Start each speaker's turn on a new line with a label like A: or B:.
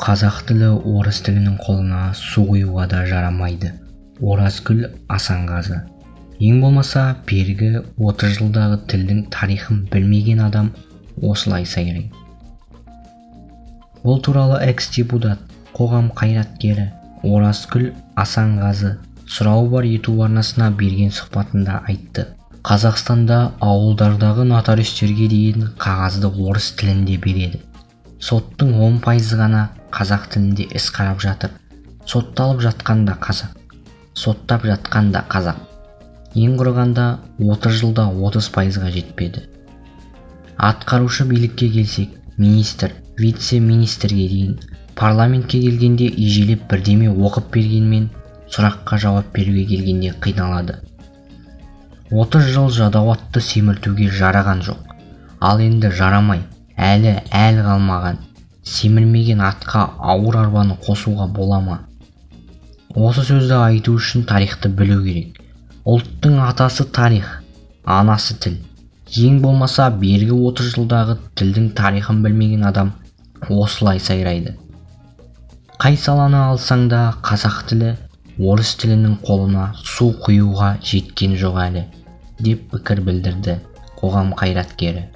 A: Қазақ тілі орыс тілінің қолына су құюға да жарамайды. Оразгүл Асанғазы. Ең болмаса бергі 30 жылдағы тілдің тарихын білмеген адам осылай сайрайды. Бұл туралы экс-депутат, қоғам қайраткері Оразгүл Асанғазы сұрауы бар YouTube арнасына берген сұхбатында айтты. Қазақстанда ауылдардағы нотариустерге дейін қағазды орыс тілінде береді. Соттың 10% ғана қазақ тілінде іс қарап жатыр. Сотталып жатқанда қазақ, соттап жатқанда қазақ. Ең құрығанда 30 жылда 30%-ға жетпеді. Атқарушы билікке келсек, министр, вице-министрге дейін парламентке келгенде ежелеп бірдеме оқып бергенмен сұраққа жауап беруге келгенде қиналады. 30 жыл жадауатты семіртуге жараған жоқ. Ал енді жарамай, әлі қалмаған, семірмеген атқа ауыр арбаны қосуға бола ма? Осы сөзді айту үшін тарихты білу керек. Ұлттың атасы тарих, анасы тіл. Ең болмаса бергі 30 жылдағы тілдің тарихын білмеген адам осылай сайрайды. Қай саланы алсаң да қазақ тілі орыс тілінің қолына су құюға жеткен жоқ әлі, деп пікір білдірді қоғам қайраткері.